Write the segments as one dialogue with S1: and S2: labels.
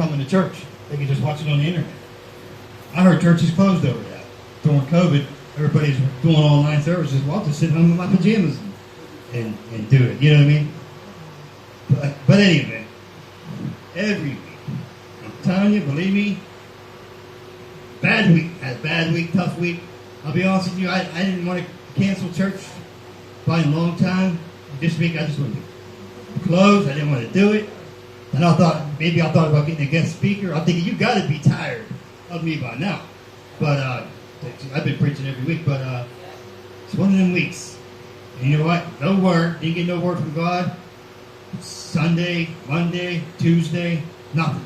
S1: coming to church. They can just watch it on the internet. I heard churches closed over that. During COVID, everybody's doing online services. Well, I'll just sit home in my pajamas and do it. You know what I mean? But anyway, every week, I'm telling you, believe me, bad week. Had a bad week, tough week. I'll be honest with you, I didn't want to cancel church by a long time. This week, I just wanted to close. I didn't want to do it. And I thought about getting a guest speaker. I'm thinking, you got to be tired of me by now. But I've been preaching every week, but it's one of them weeks. And you know what? No word. Didn't get no word from God. Sunday, Monday, Tuesday, nothing.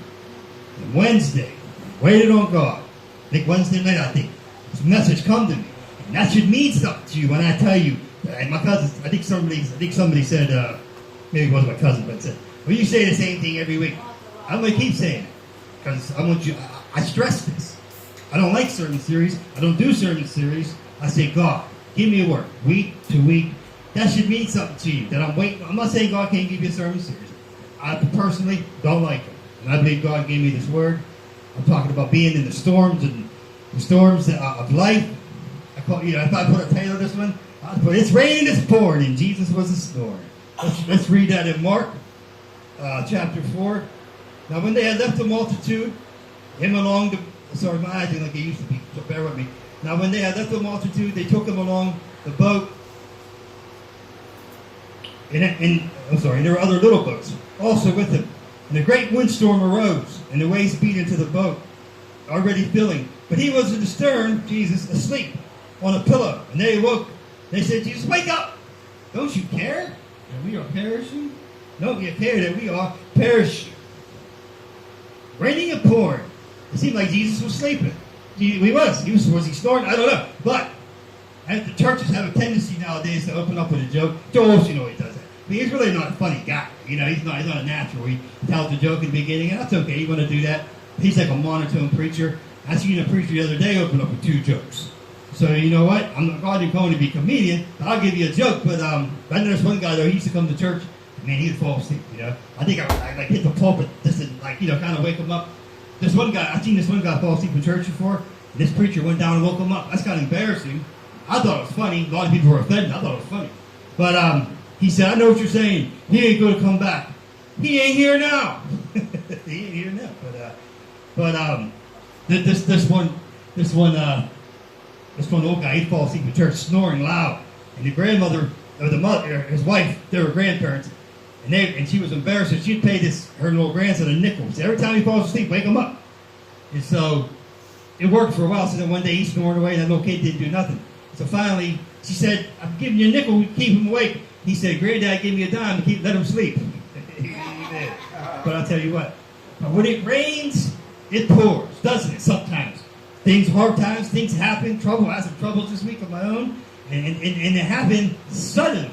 S1: And Wednesday, waited on God. I think Wednesday night, this message come to me. And that should mean something to you when I tell you. And my cousins, I think somebody said, maybe it wasn't my cousin, but said, well, you say the same thing every week. I'm going to keep saying it. Because I stress this. I don't like sermon series. I don't do sermon series. I say, God, give me a word, week to week. That should mean something to you. That I'm waiting. I'm not saying God can't give you a sermon series. I personally don't like it. And I believe God gave me this word. I'm talking about being in the storms and the storms of life. If I put a title on this one, I'd put, it's raining, it's pouring, and Jesus was a snoring. Let's read that in Mark chapter 4. Now when they had left the multitude, him along the, sorry, my eyes ain't like they used to be, so bear with me. Now when they had left the multitude, they took him along the boat. And there were other little boats also with him. And a great windstorm arose, and the waves beat into the boat, already filling. But he was in the stern, Jesus, asleep on a pillow. And they awoke. They said, Jesus, wake up! Don't you care that we are perishing? Don't you care that we are perishing? Raining and pouring. It seemed like Jesus was sleeping. Was he snoring? I don't know. But the churches have a tendency nowadays to open up with a joke. Joel Osteen always does that. But he's really not a funny guy. You know, he's not a natural. He tells a joke in the beginning, and that's okay. You want to do that. He's like a monotone preacher. I seen a preacher the other day open up with 2 jokes. So you know what? I'm not going to be a comedian, but I'll give you a joke. But I know there's one guy though. He used to come to church. Man, he'd fall asleep. You know, I think I like hit the pulpit just to kind of wake him up. This one guy, I've seen this one guy fall asleep in church before. And this preacher went down and woke him up. That's kind of embarrassing. I thought it was funny. A lot of people were offended. I thought it was funny. But he said, I know what you're saying. He ain't going to come back. He ain't here now. He ain't here now. But this one old guy, he'd fall asleep in church snoring loud. And the grandmother, or the mother, his wife, they were grandparents. And she was embarrassed. So she'd pay her little grandson a nickel. So every time he falls asleep, wake him up. And so it worked for a while. So then one day he snored away, and that little kid didn't do nothing. So finally, she said, I'm giving you a nickel to keep him awake. He said, Granddad gave me a dime to let him sleep. But I'll tell you what, when it rains, it pours, doesn't it, sometimes? Hard times, things happen, trouble. I had some troubles this week of my own, and it happened suddenly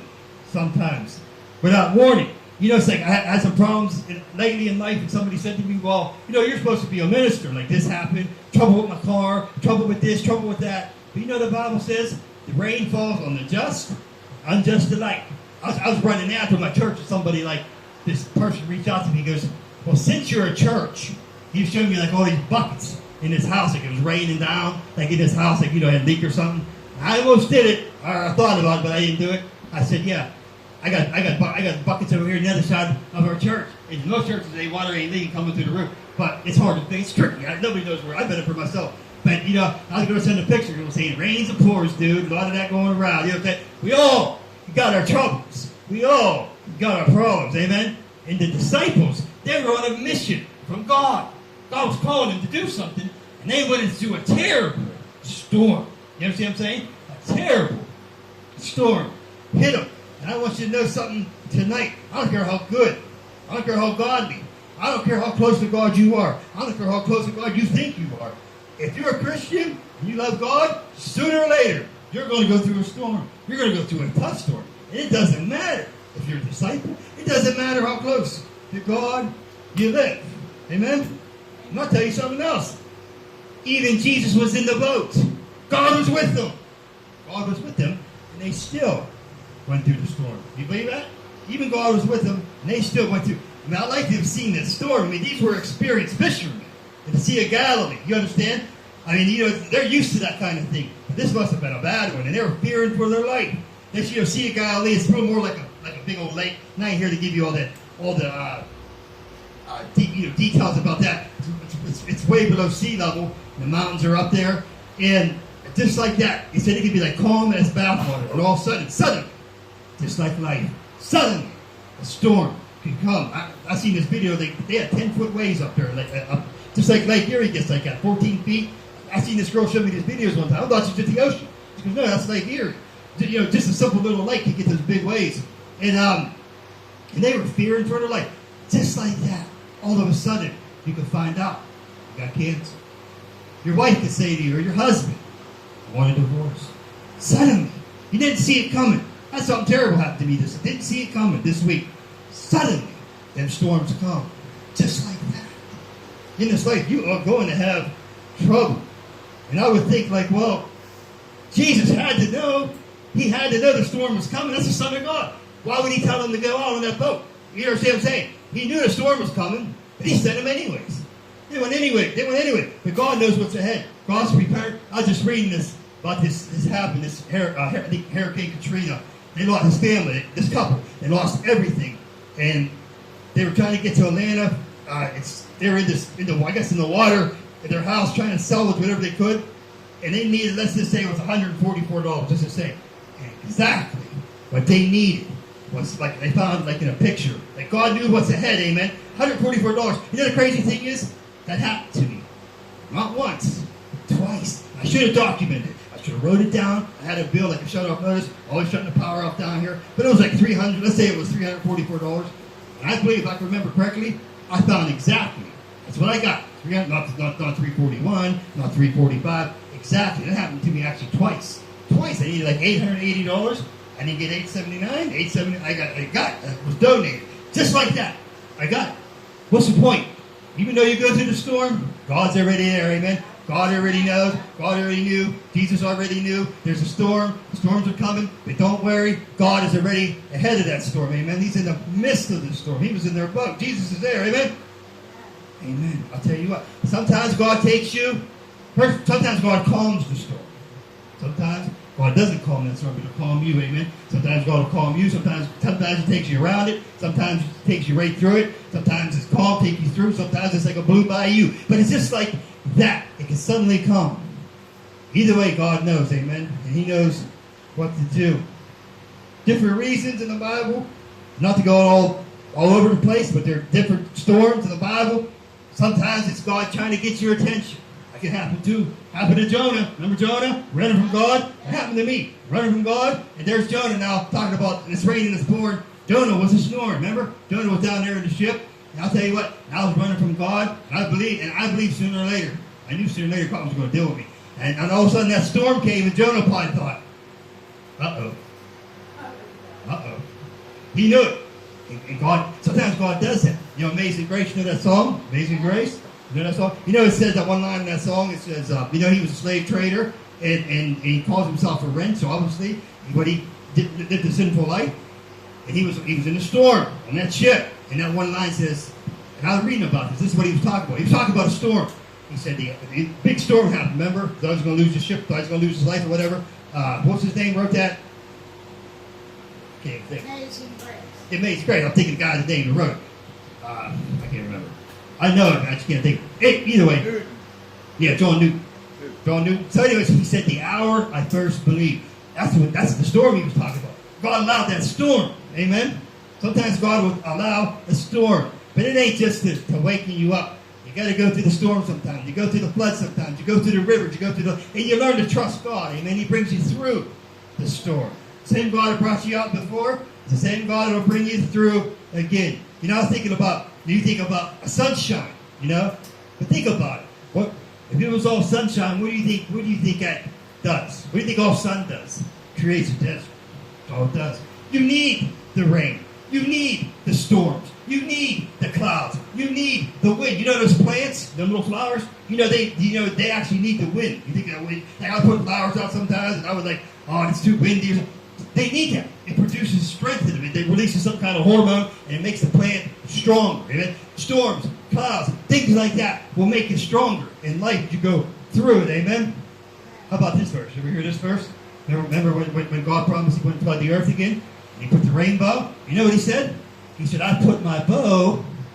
S1: sometimes, without warning. You know, it's like I had some problems lately in life, and somebody said to me, well, you know, you're supposed to be a minister. Like this happened, trouble with my car, trouble with this, trouble with that. But you know the Bible says, the rain falls on the just, unjust alike. I was running after my church, and somebody like, this person reached out to me, he goes, well, since you're a church, he was showing me like all these buckets in his house, like it was raining down, like in his house, like, you know, had a leak or something. I almost did it, or I thought about it, but I didn't do it. I said, yeah, I got buckets over here on the other side of our church. In most churches, they water ain't leaking coming through the roof, but it's hard to think. It's tricky. Nobody knows where. I've done it for myself. But, you know, I was going to send a picture. It was saying, rains and pours, dude. A lot of that going around. You know what I'm saying? We all got our troubles. We all got our problems. Amen? And the disciples, they were on a mission from God. God was calling them to do something, and they went into a terrible storm. You know what I'm saying? A terrible storm hit them. And I want you to know something tonight. I don't care how good. I don't care how godly. I don't care how close to God you are. I don't care how close to God you think you are. If you're a Christian and you love God, sooner or later, you're going to go through a storm. You're going to go through a tough storm. And it doesn't matter if you're a disciple. It doesn't matter how close to God you live. Amen? I'm going to tell you something else. Even Jesus was in the boat. God was with them. God was with them, and they still went through the storm. You believe that? Even God was with them, and they still went through. I mean, I like to have seen this storm. I mean, these were experienced fishermen in the Sea of Galilee. You understand? I mean, they're used to that kind of thing. But this must have been a bad one, and they were fearing for their life. This, Sea of Galilee is real more like a big old lake. And I ain't here to give you all the details about that. It's way below sea level. The mountains are up there, and just like that, he said it could be like calm as bathwater, and all of a sudden, just like life, suddenly a storm could come. I seen this video. They had 10-foot waves up there, just like Lake Erie gets like that, 14 feet. I seen this girl show me these videos one time. I thought she was at the ocean. She goes, no, that's Lake Erie. Just a simple little lake could get those big waves, and they were fearing for their life. Just like that, all of a sudden, you could find out you got cancer. Your wife could say to you, or your husband, I want a divorce. Suddenly, you didn't see it coming. That's something terrible happened to me. Didn't see it coming this week. Suddenly, them storms come. Just like that. In this life, you are going to have trouble. And I would think like, well, Jesus had to know. He had to know the storm was coming. That's the Son of God. Why would he tell them to go out on that boat? You understand what I'm saying? He knew the storm was coming, but he sent them anyways. They went anyway. But God knows what's ahead. God's prepared. I was just reading this about this happened. Hurricane Katrina. They lost his family. This couple. They lost everything, and they were trying to get to Atlanta. They were in the water in their house trying to salvage whatever they could, and they needed. Let's just say it was $144. Just to say, exactly what they needed was like they found like in a picture. Like God knew what's ahead. Amen. $144. You know the crazy thing is? That happened to me. Not once, twice. I should have documented it. I should have wrote it down. I had a bill like a shut-off notice, always shutting the power off down here. But it was like $300. Let's say it was $344. And I believe, if I can remember correctly, I found exactly. That's what I got. Not 341, not 345. Exactly. That happened to me actually twice. Twice. I needed like $880. I didn't get $879. $870. I got it. It was donated. Just like that. I got it. What's the point? Even though you go through the storm, God's already there, amen? God already knows. God already knew. Jesus already knew. There's a storm. The storms are coming. But don't worry. God is already ahead of that storm, amen? He's in the midst of the storm. He was in their boat. Jesus is there, amen? Amen. I'll tell you what. Sometimes God takes you. Sometimes God calms the storm. Sometimes God doesn't calm that storm, but he'll calm you, amen? Sometimes God will calm you. Sometimes it takes you around it. Sometimes it takes you right through it. Sometimes it's calm, take you through. Sometimes it's like a blue bayou. But it's just like that. It can suddenly come. Either way, God knows, amen? And he knows what to do. Different reasons in the Bible. Not to go all over the place, but there are different storms in the Bible. Sometimes it's God trying to get your attention. Like it happened to Jonah. Remember Jonah? Running from God? It happened to me. Running from God. And there's Jonah now talking about it's raining, it's pouring. Jonah was a snoring, remember? Jonah was down there in the ship. And I'll tell you what, I was running from God. And I believe sooner or later, I knew sooner or later God was going to deal with me. And all of a sudden that storm came and Jonah probably thought, uh-oh. He knew it. And God, sometimes God does that. You know, Amazing Grace, you know that song? Amazing Grace? You know that song? You know, it says that one line in that song, it says, he was a slave trader, and he calls himself a rent, so obviously, but he lived a sinful life, and he was in a storm on that ship, and that one line says, and I was reading about this is what he was talking about. He was talking about a storm. He said the big storm happened, remember? Thought he was going to lose his ship, thought he was going to lose his life or whatever. What's his name wrote that? Can't think.
S2: Amazing Grace.
S1: Amazing Grace. I'm thinking the guy's name who wrote it. I can't remember. I know it, I just can't think. Hey, either way. Yeah, John Newton. So anyways, he said, the hour I first believed. That's the storm he was talking about. God allowed that storm. Amen? Sometimes God will allow a storm. But it ain't just to waking you up. You got to go through the storm sometimes. You go through the flood sometimes. You go through the rivers. And you learn to trust God. Amen? He brings you through the storm. Same God that brought you out before, it's the same God that will bring you through again. You know, I was thinking about, you think about sunshine, you know? But think about it. If it was all sunshine, what do you think that does? What do you think all sun does? Creates a desert. That's all it does. You need the rain. You need the storms. You need the clouds. You need the wind. You know those plants, them little flowers? They actually need the wind. You think that wind? Like I put flowers out sometimes, and I was like, oh, it's too windy. they need that. It produces strength in them. It releases some kind of hormone, and it makes the plant stronger. Amen? Storms, clouds, things like that will make it stronger in life as you go through it. Amen? How about this verse? Ever hear this verse? Remember when God promised he wouldn't flood the earth again? And he put the rainbow? You know what he said? He said, I put my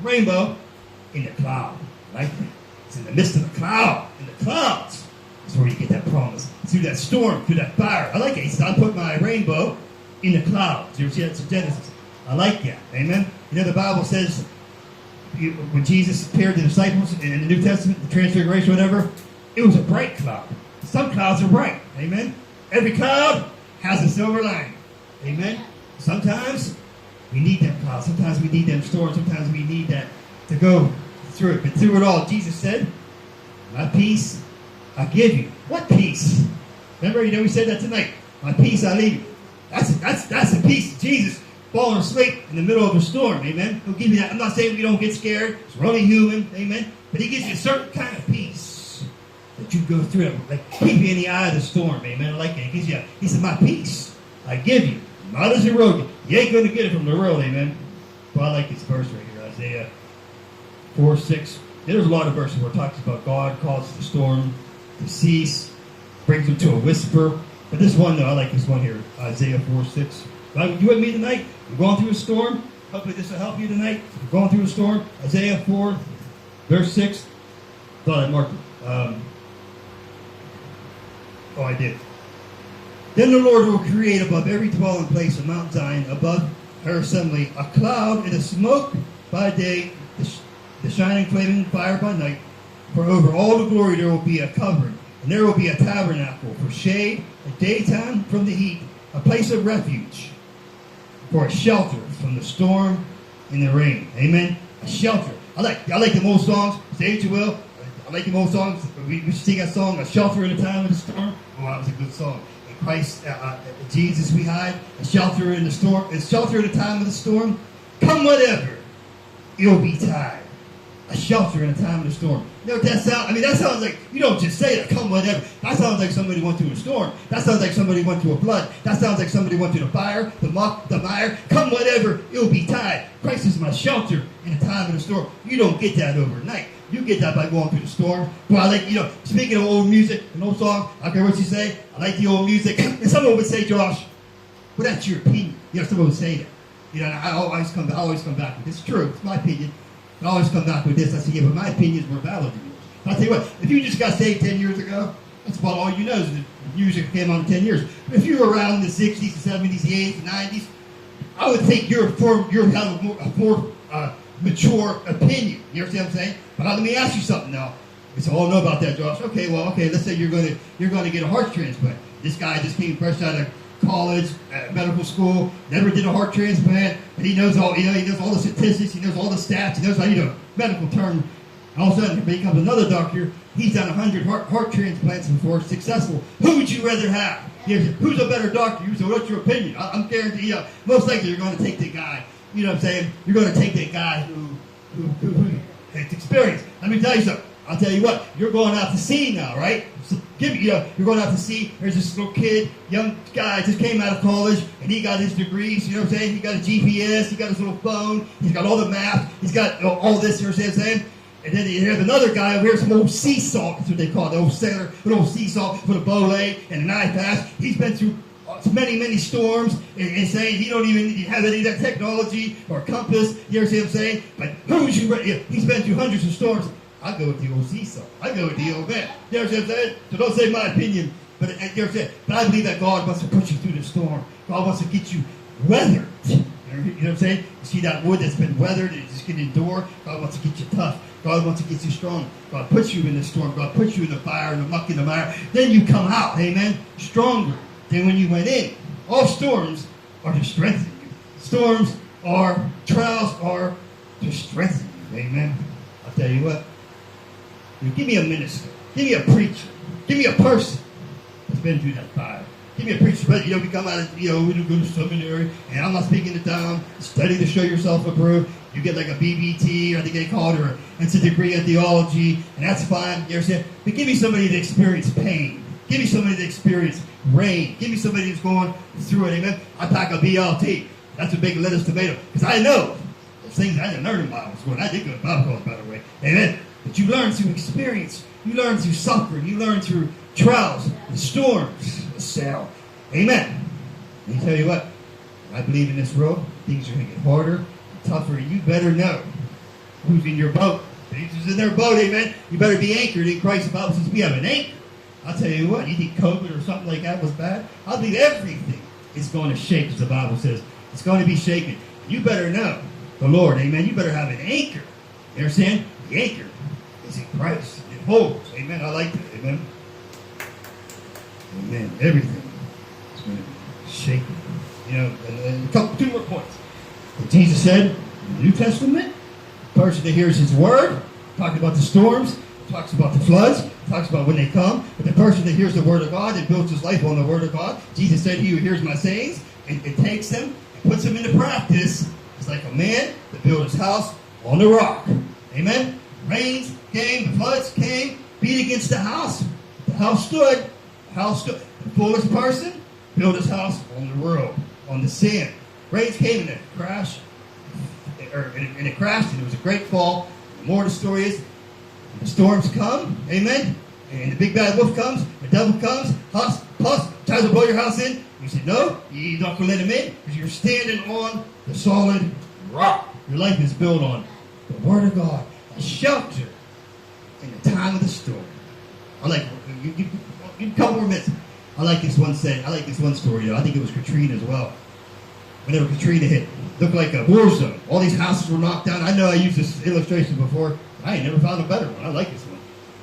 S1: rainbow, in the cloud. Like that. It's in the midst of the cloud. In the clouds. That's where you get that promise. Through that storm, through that fire. I like it. He said, I put my rainbow in the clouds. You ever see that? It's in Genesis. I like that. Amen? You know, the Bible says, when Jesus appeared to the disciples in the New Testament, the Transfiguration, whatever, it was a bright cloud. Some clouds are bright. Amen? Every cloud has a silver lining. Amen? Sometimes we need that cloud. Sometimes we need them storms. Sometimes we need that to go through it. But through it all, Jesus said, my peace I give you. What peace? Remember, we said that tonight. My peace I leave you. That's the peace of Jesus falling asleep in the middle of a storm. Amen? He'll give you that. I'm not saying we don't get scared. We're only human. Amen? But he gives you a certain kind of peace that you go through it. Like, keep you in the eye of the storm. Amen? I like that. He said, my peace I give you. Not as a road. You ain't going to get it from the world. Amen? Well, I like this verse right here. Isaiah 4:6. There's a lot of verses where it talks about God causes the storm to cease, brings them to a whisper. But this one, though, I like this one here. Isaiah 4:6. You with me tonight? You're going through a storm. Hopefully this will help you tonight. You're going through a storm. Isaiah 4, verse 6. Thought I marked it. I did. Then the Lord will create above every dwelling place of Mount Zion, above her assembly, a cloud and a smoke by day, the shining flaming fire by night. For over all the glory there will be a covering, and there will be a tabernacle for shade, a daytime from the heat, a place of refuge, for a shelter from the storm and the rain. Amen? A shelter. I like them old songs. Say it you will. I like them old songs. We sing that song, A Shelter in the Time of the Storm. Oh, that was a good song. Christ, Jesus we hide, a shelter in the storm, a shelter in the time of the storm. Come whatever, it'll be tide. A shelter in the time of the storm. You know what that sounds? I mean, that sounds like, you don't just say that, come whatever. That sounds like somebody went through a storm. That sounds like somebody went through a flood. That sounds like somebody went through the fire, the muck, the mire. Come whatever, it'll be tide. Christ is my shelter in the time of the storm. You don't get that overnight. You get that by going through the storm. Well, I like, speaking of old music, an old song, I don't care what you say, I like the old music. And someone would say, Josh, well, that's your opinion. Someone would say that. I always come back with this. It's true. It's my opinion. I always come back with this. I say, yeah, but my opinion is more valid than yours. I'll tell you what, if you just got saved 10 years ago, that's about all you know is the music came on in 10 years. But if you were around in the 60s, the 70s, the 80s, the 90s, I would think you're have a more mature opinion. You understand what I'm saying? But let me ask you something now. You say, oh, I know about that, Josh. Okay, let's say you're going to get a heart transplant. This guy just came fresh out of college, medical school, never did a heart transplant, but he knows all the statistics, he knows all the stats, he knows how medical term. And all of a sudden, he becomes another doctor. He's done 100 heart transplants before, successful. Who would you rather have? Who's a better doctor? You say, what's your opinion? I'm guaranteed, most likely you're going to take the guy. You know what I'm saying? You're going to take that guy who has experience. Let me tell you something. I'll tell you what. You're going out to sea now, right? So you're going out to sea. There's this little kid, young guy, just came out of college, and he got his degrees. You know what I'm saying? He got a GPS. He got his little phone. He's got all the maps. He's got all this. You know what I'm saying? And then you have another guy over here, some old sea salt. That's what they call it, the old sailor, an old sea salt with a bow leg and an eye patch. He's been through many, many storms and saying he don't even have any of that technology or compass. You know what I'm saying? But who would you? He's been through hundreds of storms. I go with the old sea salt. I go with the old vet. You know what I'm saying? So don't say my opinion. But you know what I'm saying? But I believe that God wants to put you through the storm. God wants to get you weathered. You know what I'm saying? You see that wood that's been weathered and it just can endure? God wants to get you tough. God wants to get you strong. God puts you in the storm. God puts you in the fire and the muck and the mire. Then you come out, amen, stronger than when you went in. All storms are to strengthen you. Storms are, trials are to strengthen you, amen. I'll tell you what. Give me a minister. Give me a preacher. Give me a person that's been through that fire. Give me a preacher. But, we come out of, we don't go to seminary, and I'm not speaking it down. Study to show yourself approved. You get like a BBT, or they get called, or it's a degree in theology, and that's fine. You understand? But give me somebody that experienced pain. Give me somebody that experienced rain. Give me somebody who's going through it, amen. I pack a BLT. That's a big lettuce tomato. Because I know those things I didn't learn in Bible school. And I did go to Bible school, by the way. Amen. But you learn through experience. You learn through suffering. You learn through trials, the storms, the sail. Amen. Let me tell you what. I believe in this world, things are going to get harder, tougher. You better know who's in your boat. Jesus is in their boat, amen. You better be anchored in Christ. The Bible says we have an anchor. I'll tell you what, you think COVID or something like that was bad? I believe everything is going to shake, as the Bible says. It's going to be shaken. You better know the Lord, amen. You better have an anchor. You understand? The anchor is in Christ. It holds, amen. I like that, amen. Amen. Everything is going to be shaken. You know, and two more points. What Jesus said in the New Testament, the person that hears his word, talking about the storms, talks about the floods, talks about when they come, but the person that hears the word of God and builds his life on the word of God, Jesus said, he who hears my sayings and takes them and puts them into practice is like a man that built his house on the rock. Amen? Rains came, the floods came, beat against the house. The house stood. The house stood. The foolish person built his house on the road, on the sand. Rains came and it crashed, and it crashed, and it was a great fall. The more of the story is, the storms come, amen, and the big bad wolf comes, the devil comes, tries to blow your house in. You say, no, you're not going to let him in, because you're standing on the solid rock. Your life is built on the Word of God, a shelter in the time of the storm. I like, give a couple more minutes. I like this one saying. I like this one story, though. I think it was Katrina as well. Whenever Katrina hit, it looked like a war zone. All these houses were knocked down. I know I used this illustration before. I ain't never found a better one. I like this one.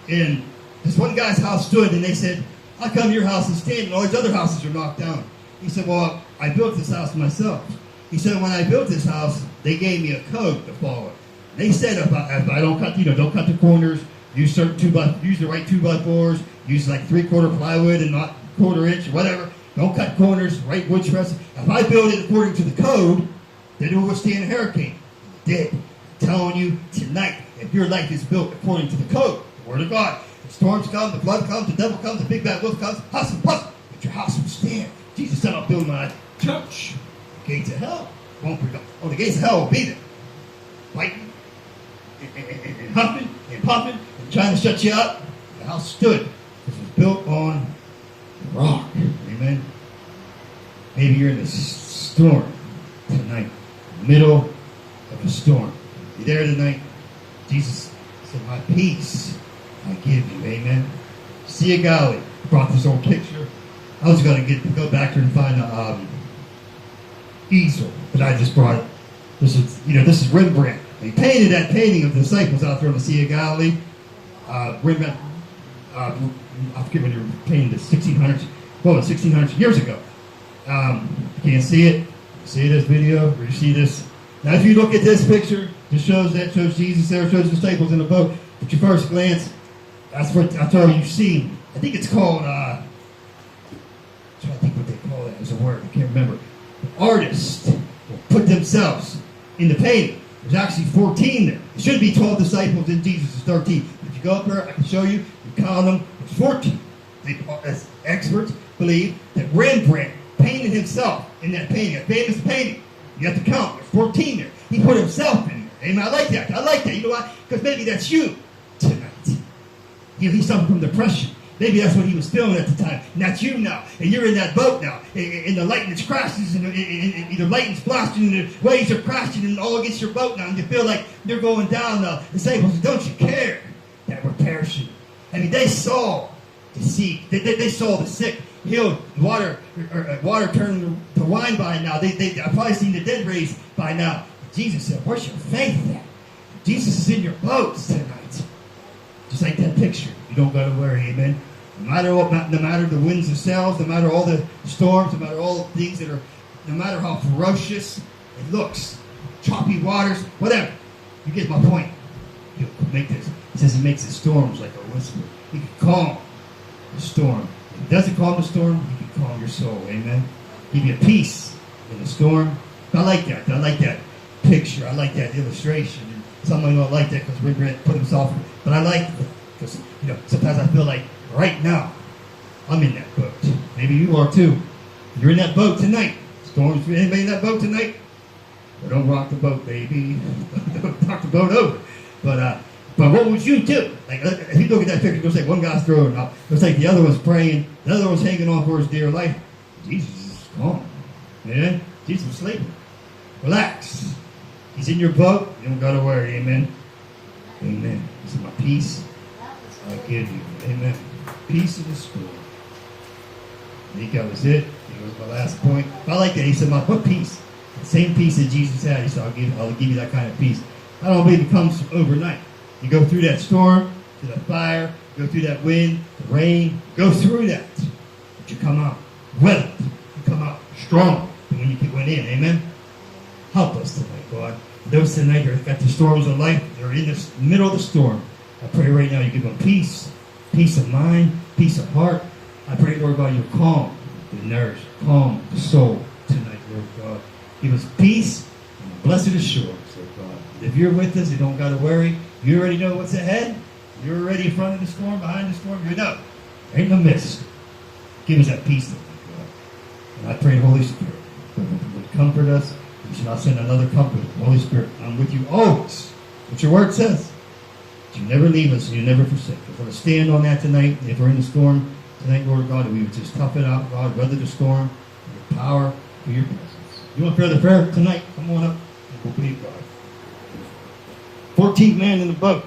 S1: And this one guy's house stood, and they said, how come your house is standing? All these other houses are knocked down. He said, well, I built this house myself. He said, when I built this house, they gave me a code to follow. They said if I don't cut, don't cut the corners, use certain use the right 2x4s, use like 3/4 plywood and not 1/4 inch, whatever. Don't cut corners, right wood truss. If I build it according to the code, then it will withstand a hurricane. It did. I'm telling you tonight, if your life is built according to the code, the Word of God, the storms come, the flood comes, the devil comes, the big bad wolf comes, hustle, but your house will stand. Jesus said, I'll build my church. The gates of hell won't prevail. Oh, the gates of hell will be there. Fighting and huffing and puffing and trying to shut you up. The house stood. It was built on rock. Amen. Maybe you're in a storm tonight. Middle of a storm. You there tonight? Jesus said, my peace I give you. Amen. Sea of Galilee. Brought this old picture. I was going to go back there and find a easel that I just brought. This is Rembrandt. He painted that painting of the disciples out there on the Sea of Galilee. Rembrandt, I forget when they were painting this, 1600 years ago. You can't see it. See this video? Or you see this? Now, if you look at this picture, it shows Jesus there, shows the disciples in the boat. At your first glance, that's all you see. I think it's called, I'm trying to think what they call that as a word. I can't remember. The artists will put themselves in the painting. There's actually 14 there. It should be 12 disciples, and Jesus is 13. If you go up there, I can show you. You count them. There's 14. As experts believe that Rembrandt painted himself in that painting, a famous painting. You have to count. There's 14 there. He put himself in there. Amen. I like that. You know why? Because maybe that's you tonight. He's suffering from depression. Maybe that's what he was feeling at the time. And that's you now. And you're in that boat now. And the lightning's crashing. And the lightning's blasting. And the waves are crashing. And all against your boat now. And you feel like you're going down now. The disciples, don't you care that we're perishing? I mean, they saw the sea. They saw the sick healed. Water turned to wine by now. I've probably seen the dead raised by now. Jesus said, where's your faith at? Jesus is in your boats tonight. Just like that picture. You don't got to worry, amen? No matter the winds and sails, no matter all the storms, no matter all the things no matter how ferocious it looks, choppy waters, whatever. You get my point. He'll make this. He says he makes the storms like a whisper. He can calm the storm. If he doesn't calm the storm, he can calm your soul, amen? Give you peace in the storm. I like that. I like that picture. I like that illustration. And some might not like that because Rembrandt put himself, but I like it because sometimes I feel like right now I'm in that boat. Maybe you are too. You're in that boat tonight. Storms, anybody in that boat tonight? Well, don't rock the boat, baby. Don't rock the boat over. But what would you do? Like, if you look at that picture, it looks like one guy's throwing up. It looks like the other one's praying. The other one's hanging on for his dear life. Jesus is calm. Amen? Jesus is sleeping. Relax. He's in your boat. You don't got to worry. Amen? Amen. This is my peace I give you. Amen. Peace in the storm. I think that was it. That was my last point. I like that. He said, what peace? The same peace that Jesus had. He said, I'll give you that kind of peace. I don't believe it comes overnight. You go through that storm, through that fire, go through that wind, the rain, go through that. But you come out weathered. You come out strong than when you went in. Amen? Help us tonight, God. Those tonight that have got the storms of life, they're in the middle of the storm. I pray right now you give them peace, peace of mind, peace of heart. I pray, Lord God, you calm the nerves, calm the soul tonight, Lord God. Give us peace and a blessed assurance, Lord God. If you're with us, you don't got to worry. You already know what's ahead. You're already in front of the storm, behind the storm. You know. There ain't no mist. Give us that peace, Lord God. And I pray the Holy Spirit would comfort us. You should not send another comforter. Holy Spirit, I'm with you always. What your word says. You never leave us and you never forsake us. We're going to stand on that tonight. If we're in the storm tonight, Lord God, we would just tough it out, God, weather the storm, your power, for your presence. You want to pray the prayer tonight? Come on up and we'll believe God. 14th man in the boat.